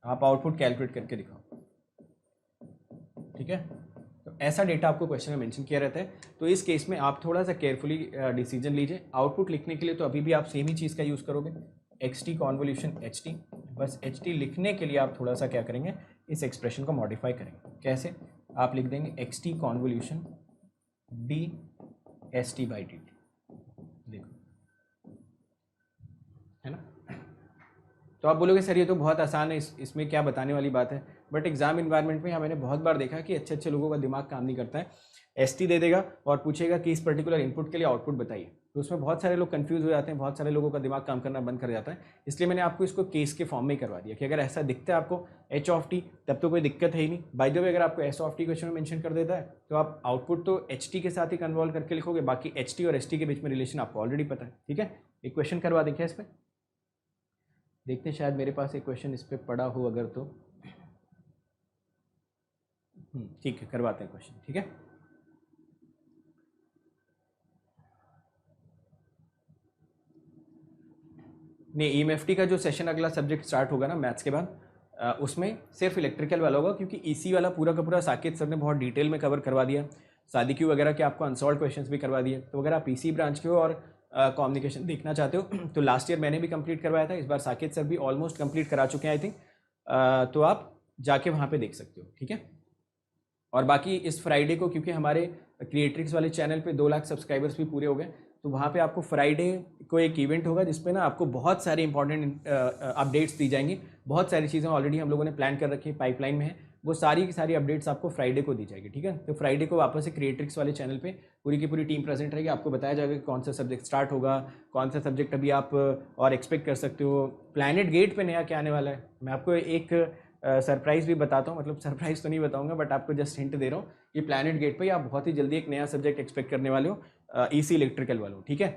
आप आउटपुट कैलकुलेट करके दिखाओ, ठीक है। तो ऐसा डेटा आपको क्वेश्चन में मेंशन किया रहता है। तो इस केस में आप थोड़ा सा केयरफुली डिसीजन लीजिए। आउटपुट लिखने के लिए तो अभी भी आप सेम ही चीज़ का यूज़ करोगे, x T convolution h T, बस एच टी लिखने के लिए आप थोड़ा सा क्या करेंगे, इस एक्सप्रेशन को मॉडिफाई करेंगे। कैसे? आप लिख देंगे x T convolution D s t by d T, देखो, है ना। तो आप बोलोगे सर ये तो बहुत आसान है, इसमें क्या बताने वाली बात है, बट एग्जाम इन्वायरमेंट में मैंने बहुत बार देखा कि अच्छे अच्छे लोगों का दिमाग काम नहीं करता है। एस टी दे देगा और पूछेगा कि इस पर्टिकुलर इनपुट के लिए आउटपुट बताइए, तो उसमें बहुत सारे लोग कंफ्यूज हो जाते हैं, बहुत सारे लोगों का दिमाग काम करना बंद कर जाता है। इसलिए मैंने आपको इसको केस के फॉर्म में करवा दिया कि अगर ऐसा दिखता है आपको एच ऑफ टी, तब तो कोई दिक्कत है ही नहीं। बाय द वे अगर आपको एस ऑफ टी क्वेश्चन में मेंशन कर देता है तो आप आउटपुट तो एच टी के साथ ही कन्वॉल्व करके लिखोगे, बाकी एच टी और एस टी के बीच में रिलेशन आपको ऑलरेडी पता है, ठीक है। एक क्वेश्चन करवा दें क्या इस पर, देखते हैं, शायद मेरे पास एक क्वेश्चन इस पर पड़ा हो अगर तो, ठीक है करवाते हैं क्वेश्चन, ठीक है। नहीं, ईएमएफटी का जो सेशन अगला सब्जेक्ट स्टार्ट होगा ना मैथ्स के बाद, उसमें सिर्फ इलेक्ट्रिकल वाला होगा, क्योंकि ईसी वाला पूरा का पूरा साकेत सर ने बहुत डिटेल में कवर करवा दिया। शादी क्यू वगैरह के आपको अनसॉल्व क्वेश्चंस भी करवा दिए। तो अगर आप ईसी ब्रांच के हो और कम्युनिकेशन देखना चाहते हो तो लास्ट ईयर मैंने भी कंप्लीट करवाया था, इस बार साकेत सर भी ऑलमोस्ट कंप्लीट करा चुके हैं आई थिंक, तो आप जाके वहाँ पे देख सकते हो, ठीक है। और बाकी इस फ्राइडे को, क्योंकि हमारे क्रिएट्रिक्स वाले चैनल पे 2 लाख सब्सक्राइबर्स भी पूरे हो गए, तो वहाँ पे आपको फ्राइडे को एक इवेंट होगा जिसपे ना आपको बहुत सारे इंपॉर्टेंट अपडेट्स दी जाएंगी। बहुत सारी चीज़ें ऑलरेडी हम लोगों ने प्लान कर रखी है, पाइपलाइन में है, वो सारी की सारी अपडेट्स आपको फ्राइडे को दी जाएगी, ठीक है। तो फ्राइडे को वापस से क्रिएट्रिक्स वाले चैनल पे पूरी की पूरी टीम प्रेजेंट रहेगी, आपको बताया जाएगा कि कौन सा सब्जेक्ट स्टार्ट होगा, कौन सा सब्जेक्ट अभी आप और एक्सपेक्ट कर सकते हो। प्लैनेट गेट पे नया क्या आने वाला है, मैं आपको एक सरप्राइज़ भी बताता हूँ, मतलब सरप्राइज़ तो नहीं बताऊँगा बट आपको जस्ट हिंट दे रहा हूँ कि प्लैनेट गेट पे आप बहुत ही जल्दी एक नया सब्जेक्ट एक्सपेक्ट करने वाले हो, ईसी इलेक्ट्रिकल वालों, ठीक है।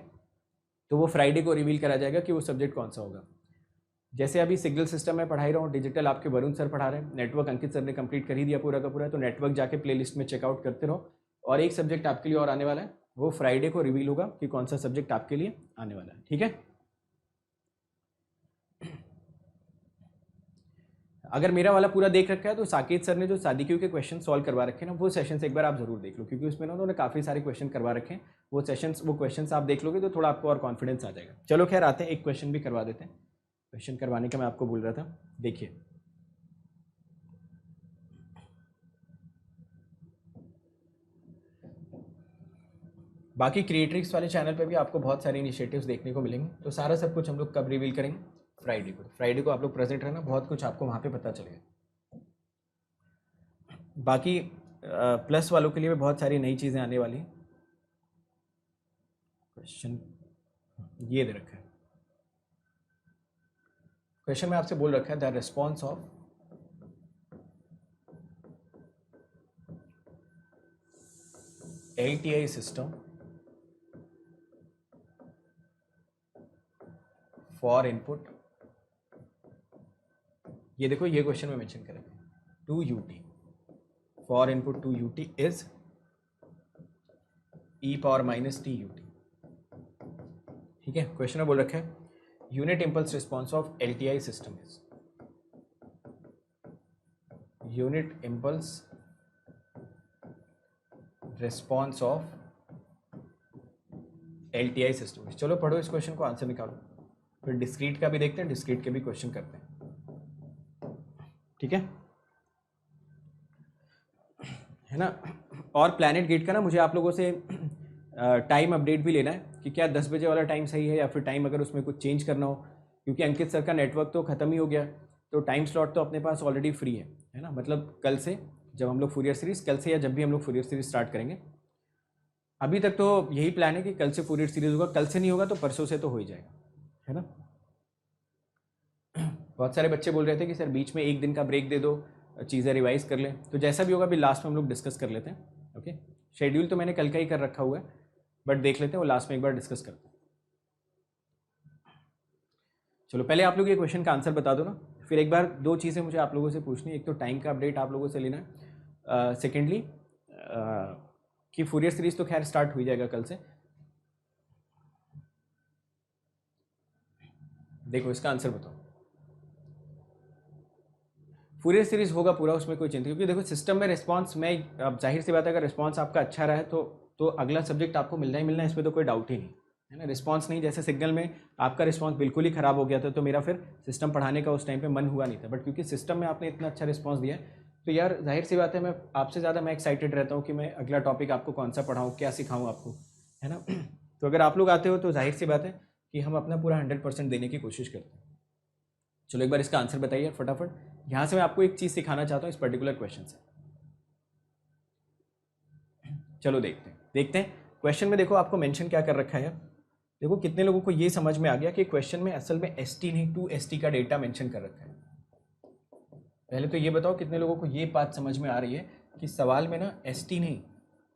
तो वो फ्राइडे को रिवील करा जाएगा कि वो सब्जेक्ट कौन सा होगा। जैसे अभी सिग्नल सिस्टम में पढ़ाई रहा हूँ, डिजिटल आपके वरुण सर पढ़ा रहे हैं, नेटवर्क अंकित सर ने कंप्लीट कर ही दिया पूरा का पूरा, तो नेटवर्क जाके प्लेलिस्ट में चेकआउट करते रहो। और एक सब्जेक्ट आपके लिए और आने वाला है, वो फ्राइडे को रिवील होगा कि कौन सा सब्जेक्ट आपके लिए आने वाला है, ठीक है। अगर मेरा वाला पूरा देख रखा है तो साकेत सर ने जो शादी क्यू के क्वेश्चन सॉल्व करवा रखे हैं ना, वो सेशंस एक बार आप जरूर देख लो, क्योंकि उसमें ना उन्होंने काफ़ी सारे क्वेश्चन करवा रखे हैं। वो क्वेश्चंस आप देख लोगे तो थोड़ा आपको और कॉन्फिडेंस आ जाएगा। चलो खैर आते हैं, एक क्वेश्चन भी करवा देते हैं। क्वेश्चन करवाने का मैं आपको बोल रहा था, देखिए बाकी क्रिएट्रिक्स वाले चैनल पे भी आपको बहुत सारे इनिशिएटिव्स देखने को मिलेंगे। तो सारा सब कुछ हम लोग कब रिवील करेंगे, फ्राइडे को। फ्राइडे को आप लोग प्रेजेंट रहना, बहुत कुछ आपको वहाँ पे पता चलेगा। बाकी प्लस वालों के लिए भी बहुत सारी नई चीज़ें आने वाली हैं। क्वेश्चन ये दे रखा है, क्वेश्चन में आपसे बोल रखा है the response of LTI system for input, ये देखो ये क्वेश्चन में मेंशन करेंगे, to u t for input to u t is e power minus t u t, ठीक है। क्वेश्चन में बोल रखा है unit impulse response of LTI system is, unit impulse response of LTI system. चलो पढ़ो इस क्वेश्चन को, आंसर निकालो, फिर डिस्क्रीट का भी देखते हैं, डिस्क्रीट के भी क्वेश्चन करते हैं, ठीक है ना। और प्लैनेट गेट का ना मुझे आप लोगों से टाइम अपडेट भी लेना है कि क्या 10 बजे वाला टाइम सही है या फिर टाइम अगर उसमें कुछ चेंज करना हो, क्योंकि अंकित सर का नेटवर्क तो ख़त्म ही हो गया, तो टाइम स्लॉट तो अपने पास ऑलरेडी फ्री है ना। मतलब कल से जब हम लोग फूरियर सीरीज़, कल से या जब भी हम लोग फूरियर सीरीज़ स्टार्ट करेंगे, अभी तक तो यही प्लान है कि कल से फूरियर सीरीज़ होगा, कल से नहीं होगा तो परसों से तो हो ही जाएगा, है ना। बहुत सारे बच्चे बोल रहे थे कि सर बीच में एक दिन का ब्रेक दे दो, चीज़ें रिवाइज कर लें, तो जैसा भी होगा अभी लास्ट में हम लोग डिस्कस कर लेते हैं, ओके। शेड्यूल तो मैंने कल का ही कर रखा हुआ है, बट देख लेते हैं, वो लास्ट में एक बार डिस्कस करते हैं। चलो पहले आप लोग ये क्वेश्चन का आंसर बता दो ना, फिर एक बार 2 चीज़ें मुझे आप लोगों से पूछनी है, एक तो टाइम का अपडेट आप लोगों से लेना है, सेकेंडली कि फूरियर सीरीज तो खैर स्टार्ट हो ही जाएगा कल से। देखो इसका आंसर बताओ, फूरियर सीरीज होगा पूरा, उसमें कोई चिंता, क्योंकि देखो सिस्टम में रिस्पांस में, अब जाहिर सी बात है अगर रिस्पांस आपका अच्छा रहा है तो अगला सब्जेक्ट आपको मिलना ही मिलना है, इसमें तो कोई डाउट ही नहीं है ना। रिस्पांस नहीं, जैसे सिग्नल में आपका रिस्पांस बिल्कुल ही खराब हो गया था तो मेरा फिर सिस्टम पढ़ाने का उस टाइम पे मन हुआ नहीं था, बट क्योंकि सिस्टम में आपने इतना अच्छा रिस्पांस दिया है तो यार जाहिर सी बात है मैं आपसे ज़्यादा मैं एक्साइटेड रहता हूँ कि मैं अगला टॉपिक आपको कौन सा पढ़ाऊँ, क्या सिखाऊँ आपको, है ना। तो अगर आप लोग आते हो तो जाहिर सी बात है कि हम अपना पूरा 100% देने की कोशिश करते हैं। चलो एक बार इसका आंसर बताइए फटाफट। यहाँ से मैं आपको एक चीज़ सिखाना चाहता हूँ इस पर्टिकुलर क्वेश्चन से। चलो देखते हैं क्वेश्चन में। देखो आपको मेंशन क्या कर रखा है। देखो कितने लोगों को ये समझ में आ गया कि क्वेश्चन में असल में ST नहीं 2ST का डेटा मेंशन कर रखा है। पहले तो ये बताओ कितने लोगों को ये बात समझ में आ रही है कि सवाल में ना ST नहीं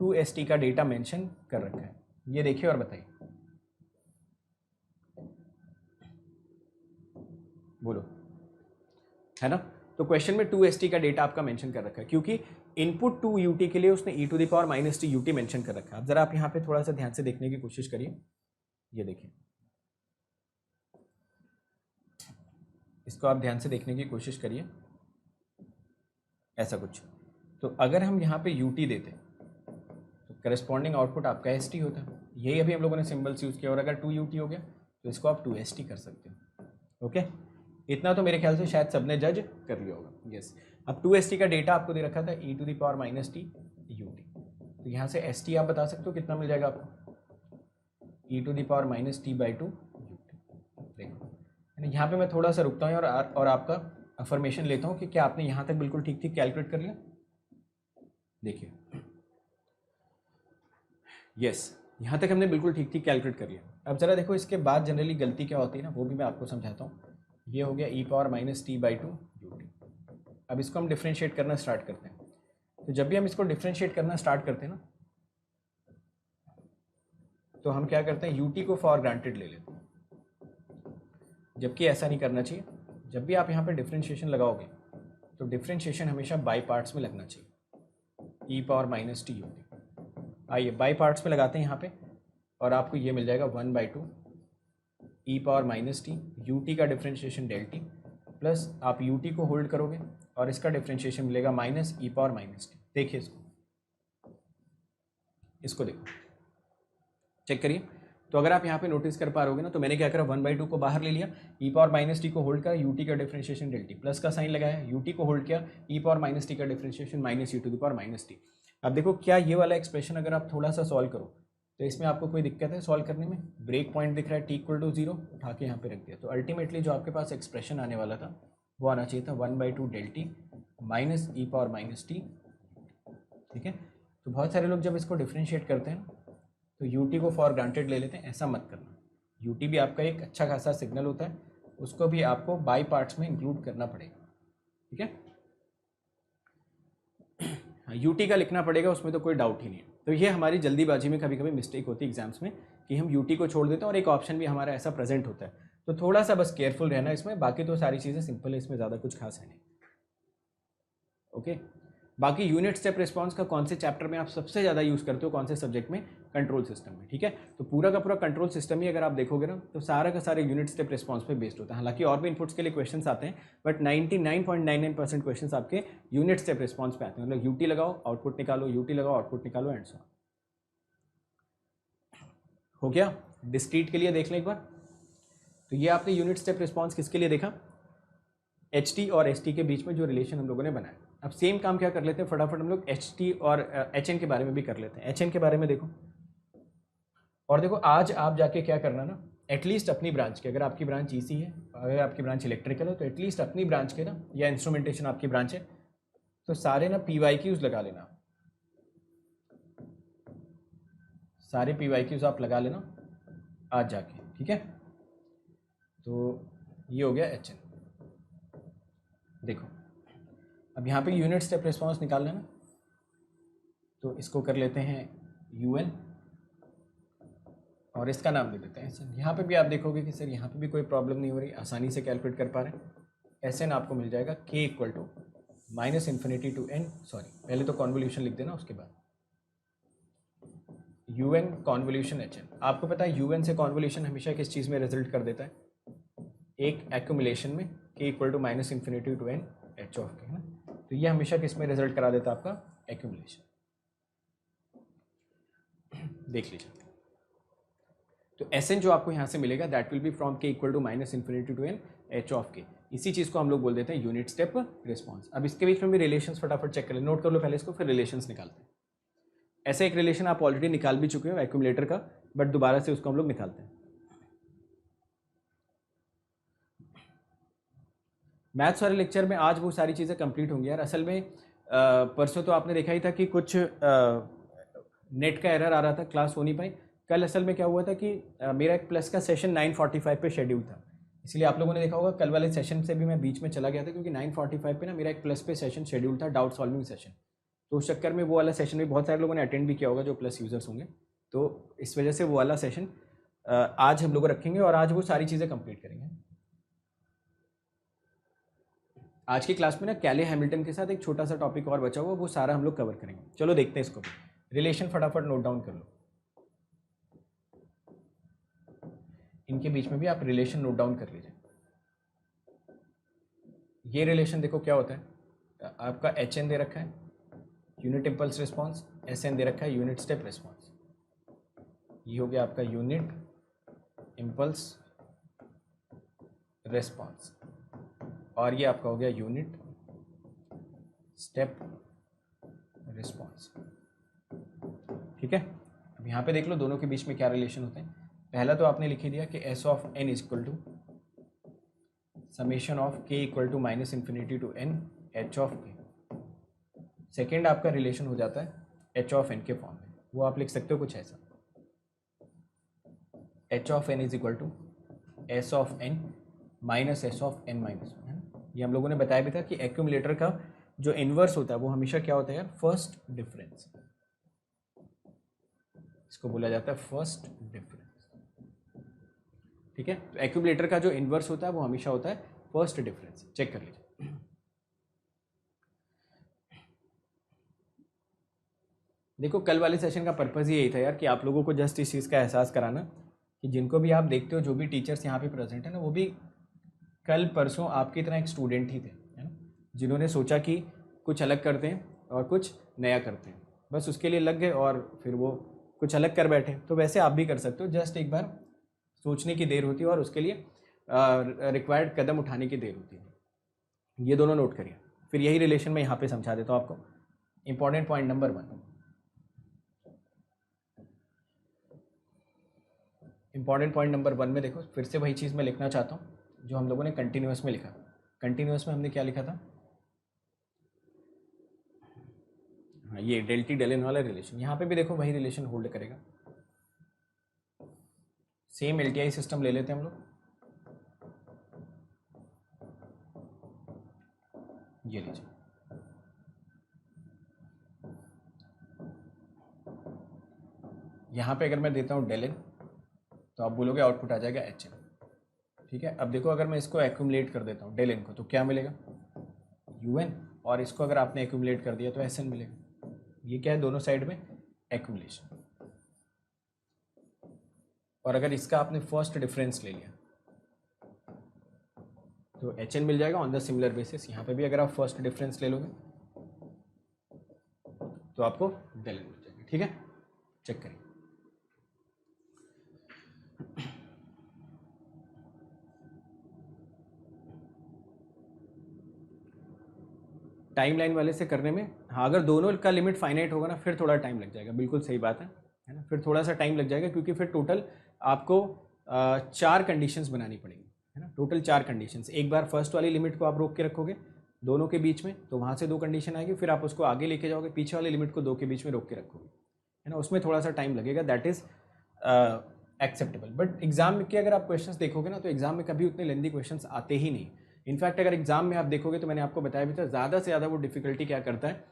2ST का डेटा मेंशन कर रखा है। ये देखिए और बताइए, बोलो, है ना। तो क्वेश्चन में 2ST का डेटा आपका मेंशन कर रखा है क्योंकि इनपुट 2 UT के लिए उसने e⁻⁻t UT मेंशन कर रखा है। अब जरा आप यहाँ पे थोड़ा सा ध्यान से देखने की कोशिश करिए, ये देखिए, इसको आप ध्यान से देखने की कोशिश करिए, ऐसा कुछ। तो अगर हम यहाँ पे UT देते तो करस्पॉन्डिंग आउटपुट आपका ST होता है। यही अभी हम लोगों ने सिंबल्स यूज़ किया, और अगर 2 UT हो गया तो इसको आप 2ST कर सकते हो। ओके, इतना तो मेरे ख्याल से शायद सबने जज कर लिया होगा। यस, अब 2ST का डेटा आपको दे रखा था e⁻⁻t UT, तो यहाँ से ST आप बता सकते हो कितना मिल जाएगा आपको, e⁻⁻t/2 UT। देखो यहाँ पे मैं थोड़ा सा रुकता हूँ और आपका अफर्मेशन लेता हूँ कि क्या आपने यहाँ तक बिल्कुल ठीक ठीक कैलकुलेट कर लिया। देखिए यस, यहाँ तक हमने बिल्कुल ठीक ठीक कैलकुलेट कर लिया। अब ज़रा देखो इसके बाद जनरली गलती क्या होती है ना, वो भी मैं आपको समझाता हूँ। ये हो गया e⁻⁻t/2 UT। अब इसको हम डिफ्रेंशिएट करना स्टार्ट करते हैं। तो जब भी हम इसको डिफ्रेंशिएट करना स्टार्ट करते हैं ना, तो हम क्या करते हैं, UT को फॉर ग्रांटेड ले लेते हैं, जबकि ऐसा नहीं करना चाहिए। जब भी आप यहाँ पे डिफ्रेंशिएशन लगाओगे तो डिफ्रेंशिएशन हमेशा बाई पार्ट्स में लगना चाहिए, e⁻⁻t UT। आइए बाई पार्ट्स में लगाते हैं यहाँ पे, और आपको ये मिल जाएगा 1/2 e⁻⁻t UT का डिफ्रेंशिएशन ∆t, प्लस आप UT को होल्ड करोगे और इसका डिफ्रेंशिएशन मिलेगा -e⁻⁻t। देखिए इसको देखो, चेक करिए। तो अगर आप यहाँ पे नोटिस कर पा रहोगे ना, तो मैंने क्या करा, 1/2 को बाहर ले लिया, e⁻⁻t को होल्ड करा, UT का डिफ्रेंशिएशन ∆t, प्लस का साइन लगाया, UT को होल्ड किया, e⁻⁻t का डिफ्रेंशिएशन -e⁻⁻t। अब देखो क्या ये वाला एक्सप्रेशन अगर आप थोड़ा सा सॉल्व करो तो इसमें आपको कोई दिक्कत है सॉल्व करने में। ब्रेक पॉइंट दिख रहा है t=0, उठा के यहाँ पे रख दिया, तो अल्टीमेटली जो आपके पास एक्सप्रेशन आने वाला था वो आना चाहिए था 1/2 ∆t -e⁻⁻t। ठीक है, तो बहुत सारे लोग जब इसको डिफ्रेंशिएट करते हैं तो UT को फॉर ग्रांटेड ले लेते हैं। ऐसा मत करना, UT भी आपका एक अच्छा खासा सिग्नल होता है, उसको भी आपको बाई पार्ट्स में इंक्लूड करना पड़ेगा। ठीक है, UT का लिखना पड़ेगा, उसमें तो कोई डाउट ही नहीं है। तो ये हमारी जल्दीबाजी में कभी कभी मिस्टेक होती है एग्जाम्स में कि हम UT को छोड़ देते हैं और एक ऑप्शन भी हमारा ऐसा प्रेजेंट होता है, तो थोड़ा सा बस केयरफुल रहना इसमें। बाकी तो सारी चीज़ें सिंपल है, इसमें ज़्यादा कुछ खास है नहीं। ओके, बाकी यूनिट स्टेप रिस्पांस का कौन से चैप्टर में आप सबसे ज़्यादा यूज़ करते हो, कौन से सब्जेक्ट में, कंट्रोल सिस्टम में। ठीक है, तो पूरा का पूरा कंट्रोल सिस्टम ही अगर आप देखोगे ना तो सारा का सारे यूनिट स्टेप रिस्पांस पे बेस्ड होता है। हालांकि और भी इनपुट्स के लिए क्वेश्चंस आते हैं, बट 99.99% क्वेश्चंस आपके यूनिट स्टेप रिस्पांस पे आते हैं। मतलब UT लगाओ आउटपुट निकालो, UT लगाओ आउटपुट निकालो, एंड सो। हो गया, डिस्क्रीट के लिए देख लें एक बार। तो ये आपने यूनिट स्टेप रिस्पांस किसके लिए देखा, HT और ST के बीच में जो रिलेशन हम लोगों ने बनाया। अब सेम काम क्या कर लेते हैं फटाफट हम लोग HT और HN के बारे में भी कर लेते हैं। HN के बारे में देखो, और देखो आज आप जाके क्या करना ना, एटलीस्ट अपनी ब्रांच के, अगर आपकी ब्रांच EC है, अगर आपकी ब्रांच इलेक्ट्रिकल है, तो एटलीस्ट अपनी ब्रांच के ना, या इंस्ट्रूमेंटेशन आपकी ब्रांच है, तो सारे ना PYQs लगा लेना, सारे PYQs आप लगा लेना आज जाके। ठीक है, तो ये हो गया HN। देखो अब यहाँ पे यूनिट स्टेप रिस्पांस निकालना है ना, तो इसको कर लेते हैं UN और इसका नाम दे देते हैं SN। यहाँ पे भी आप देखोगे कि सर यहाँ पे भी कोई प्रॉब्लम नहीं हो रही, आसानी से कैलकुलेट कर पा रहे हैं। SN आपको मिल जाएगा K = -∞ to n, सॉरी पहले तो कॉन्वोल्यूशन लिख देना उसके बाद UN कॉन्वोल्यूशन HN। आपको पता है UN से कॉन्वोल्यूशन हमेशा किस चीज़ में रिजल्ट कर देता है, एक एक्यूमुलेशन में, k equal to minus infinity to n h of k, है ना। तो ये हमेशा किस में रिजल्ट करा देता है, आपका एक्यूमुलेशन। देख लीजिए, तो SN जो आपको यहाँ से मिलेगा that will be from k equal to minus infinity to n h of k। इसी चीज़ को हम लोग बोल देते हैं यूनिट स्टेप रिस्पॉन्स। अब इसके बीच में भी रिलेशंस फटाफट चेक कर ले, नोट कर लो पहले इसको, फिर रिलेशंस निकालते हैं। ऐसा एक रिलेशन आप ऑलरेडी निकाल भी चुके हो एक्यूमुलेटर का, बट दोबारा से उसको हम लोग निकालते हैं। मैथ्स वाले लेक्चर में आज वो सारी चीज़ें कंप्लीट होंगी यार। असल में परसों तो आपने देखा ही था कि कुछ नेट का एरर आ रहा था, क्लास हो नहीं पाई। कल असल में क्या हुआ था कि मेरा एक प्लस का सेशन 9:45 पे शेड्यूल था, इसलिए आप लोगों ने देखा होगा कल वाले सेशन से भी मैं बीच में चला गया था, क्योंकि 9:45 पे ना मेरा एक प्लस पे सेशन शेड्यूल था, डाउट सॉल्विंग सेशन। तो उस चक्कर में वो वाला सेशन भी बहुत सारे लोगों ने अटेंड भी किया होगा जो प्लस यूज़र्स होंगे, तो इस वजह से वो वाला सेशन आज हम लोग रखेंगे और आज वो सारी चीज़ें कंप्लीट करेंगे। आज की क्लास में ना कैले हैमिल्टन के साथ एक छोटा सा टॉपिक और बचा हुआ, वो सारा हम लोग कवर करेंगे। चलो देखते हैं इसको भी। रिलेशन फटाफट नोट डाउन कर लो, इनके बीच में भी आप रिलेशन नोट डाउन कर लीजिए। ये रिलेशन देखो क्या होता है, आपका HN दे रखा है यूनिट इम्पल्स रिस्पॉन्स, SN दे रखा है यूनिट स्टेप रिस्पॉन्स। ये हो गया आपका यूनिट इम्पल्स रिस्पॉन्स और ये आपका हो गया यूनिट स्टेप रिस्पॉन्स। ठीक है, अब यहाँ पे देख लो दोनों के बीच में क्या रिलेशन होते हैं। पहला तो आपने लिख ही दिया कि S of n is equal to summation of k equal to minus infinity to n h of k। Second आपका रिलेशन हो जाता है h ऑफ n के फॉर्म में, वो आप लिख सकते हो कुछ ऐसा, h of n is equal to s of n minus s of n minus 1, है ना। ये हम लोगों ने बताया भी था कि एक्यूमुलेटर का जो इन्वर्स होता है वो हमेशा क्या होता है यार, फर्स्ट डिफरेंस। इसको बोला जाता है फर्स्ट डिफरेंस। ठीक है, तो एक्यूमुलेटर का जो इन्वर्स होता है वो हमेशा होता है फर्स्ट डिफरेंस। चेक कर लीजिए। देखो कल वाले सेशन का पर्पज़ ही यही था यार कि आप लोगों को जस्ट इस चीज़ का एहसास कराना कि जिनको भी आप देखते हो, जो भी टीचर्स यहाँ पे प्रेजेंट है ना, वो भी कल परसों आपकी तरह एक स्टूडेंट ही थे, है ना, जिन्होंने सोचा कि कुछ अलग करते हैं और कुछ नया करते हैं, बस उसके लिए लग गए और फिर वो कुछ अलग कर बैठे। तो वैसे आप भी कर सकते हो, जस्ट एक बार सोचने की देर होती है और उसके लिए रिक्वायर्ड कदम उठाने की देर होती है। ये दोनों नोट करिए, फिर यही रिलेशन मैं यहाँ पे समझा देता हूँ आपको। Important point number 1, important point number 1 में देखो फिर से वही चीज़ मैं लिखना चाहता हूँ जो हम लोगों ने कंटिन्यूअस में लिखा। कंटिन्यूअस में हमने क्या लिखा था, हाँ ये डेल टी डेल एन वाला रिलेशन, यहाँ पे भी देखो वही रिलेशन होल्ड करेगा। सेम LTI सिस्टम ले लेते हैं हम लोग, ये लीजिए। यहाँ पे अगर मैं देता हूँ डेल एन तो आप बोलोगे आउटपुट आ जाएगा HN। ठीक है, अब देखो अगर मैं इसको एक्यूमुलेट कर देता हूँ डेल एन को तो क्या मिलेगा, UN, और इसको अगर आपने एक्यूमुलेट कर दिया तो SN मिलेगा। ये क्या है, दोनों साइड में एक्यूमुलेशन। और अगर इसका आपने फर्स्ट डिफरेंस ले लिया तो HN मिल जाएगा ऑन द सिमिलर बेसिस। यहाँ पे भी अगर आप फर्स्ट डिफरेंस ले लोगे तो आपको डेल एन मिल जाएगा। ठीक है, चेक करिए। टाइमलाइन वाले से करने में, हाँ अगर दोनों का लिमिट फाइनाइट होगा ना फिर थोड़ा टाइम लग जाएगा, बिल्कुल सही बात है ना, फिर थोड़ा सा टाइम लग जाएगा क्योंकि फिर टोटल आपको 4 कंडीशंस बनानी पड़ेंगी, है ना, टोटल 4 कंडीशंस। एक बार फर्स्ट वाली लिमिट को आप रोक के रखोगे दोनों के बीच में तो वहाँ से 2 कंडीशन आएगी, फिर आप उसको आगे लेके जाओगे, पीछे वाली लिमिट को 2 के बीच में रोक के रखोगे, है ना, उसमें थोड़ा सा टाइम लगेगा, that is acceptable. But exam के अगर आप क्वेश्चंस देखोगे ना तो एग्जाम में कभी उतने लेंदी क्वेश्चंस आते ही नहीं। इनफैक्ट अगर एग्जाम में आप देखोगे तो मैंने आपको बताया भी था, ज़्यादा से ज़्यादा वो डिफिकल्टी क्या करता है,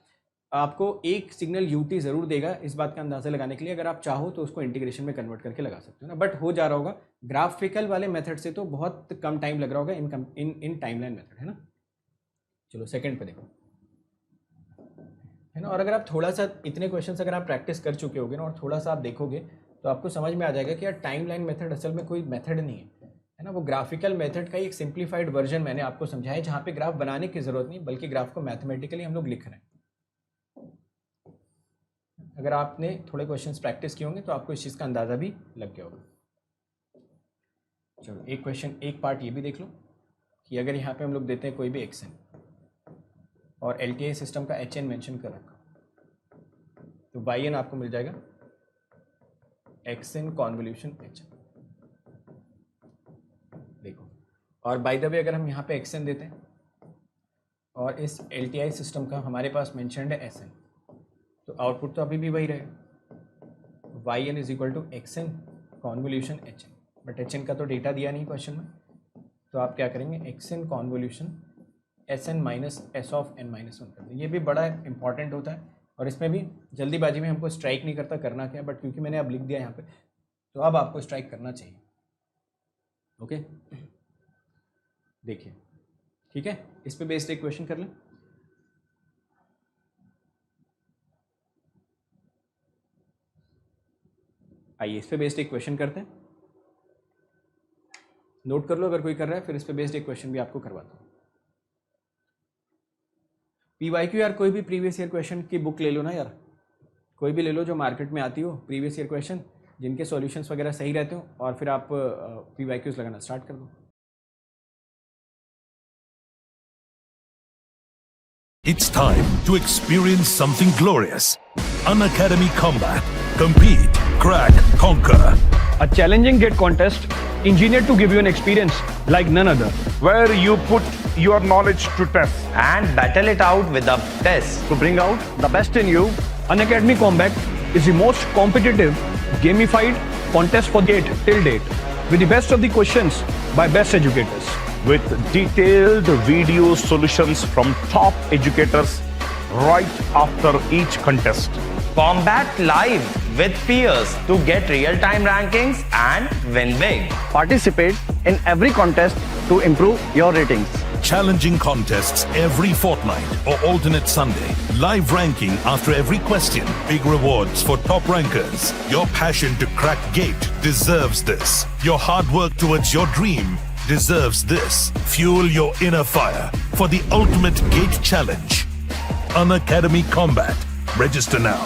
आपको एक सिग्नल UT ज़रूर देगा इस बात का अंदाज़ा लगाने के लिए, अगर आप चाहो तो उसको इंटीग्रेशन में कन्वर्ट करके लगा सकते हो ना, बट हो जा रहा होगा ग्राफिकल वाले मेथड से तो बहुत कम टाइम लग रहा होगा इन टाइमलाइन मेथड, है ना। चलो सेकंड पे देखो, है ना। और अगर आप थोड़ा सा इतने क्वेश्चंस अगर आप प्रैक्टिस कर चुके होगे ना और थोड़ा सा आप देखोगे तो आपको समझ में आ जाएगा कि यार टाइमलाइन मेथड असल में कोई मेथड नहीं है ना। वो ग्राफिकल मेथड का एक सिंप्लीफाइड वर्जन मैंने आपको समझाया, जहाँ पे ग्राफ बनाने की ज़रूरत नहीं बल्कि ग्राफ को मैथमेटिकली हम लोग लिख रहे हैं। अगर आपने थोड़े क्वेश्चंस प्रैक्टिस किए होंगे तो आपको इस चीज़ का अंदाज़ा भी लग गया होगा। चलो एक क्वेश्चन, एक पार्ट ये भी देख लो कि अगर यहाँ पे हम लोग देते हैं कोई भी एक्सन और LTI सिस्टम का HN मेंशन कर रखा तो YN आपको मिल जाएगा XN कॉन्वोल्यूशन HN। देखो, और बाय द वे अगर हम यहाँ पे XN देते हैं और इस LTI सिस्टम का हमारे पास मेंशन्ड है SN तो आउटपुट तो अभी भी वही रहेगा, YN is equal to XN convolution HN। But HN का तो डेटा दिया नहीं क्वेश्चन में, तो आप क्या करेंगे XN convolution SN minus S of N minus 1 कर दें। ये भी बड़ा इंपॉर्टेंट होता है और इसमें भी जल्दीबाजी में हमको स्ट्राइक नहीं करता करना क्या, बट क्योंकि मैंने अब लिख दिया यहाँ पे तो अब आपको स्ट्राइक करना चाहिए। ओके, देखिए ठीक है, इस पे बेस्ड एक क्वेश्चन कर लें। आइए इस पे बेस्ड एक क्वेश्चन करते हैं, नोट कर लो अगर कोई कर रहा है, फिर इस पे बेस्ड एक क्वेश्चन भी आपको करवाता हूँ। PYQ यार कोई भी प्रीवियस ईयर क्वेश्चन की बुक ले लो ना यार, कोई भी ले लो जो मार्केट में आती हो, प्रीवियस ईयर क्वेश्चन जिनके सॉल्यूशंस वगैरह सही रहते हो, और फिर आप PYQs लगाना स्टार्ट कर दो। It's time to experience something glorious. Unacademy Combat. Compete, crack, conquer. A challenging gate contest engineered to give you an experience like none other. Where you put your knowledge to test. and battle it out with a test. To bring out the best in you, Unacademy Combat is the most competitive, gamified contest for gate till date, with the best of the questions by best educators. With detailed video solutions from top educators right after each contest. Combat live with peers to get real-time rankings and win big. Participate in every contest to improve your ratings. Challenging contests every fortnight or alternate Sunday. Live ranking after every question. Big rewards for top rankers. Your passion to crack gate deserves this. Your hard work towards your dream deserves this. Fuel your inner fire for the ultimate gate challenge. Unacademy Combat. Register now.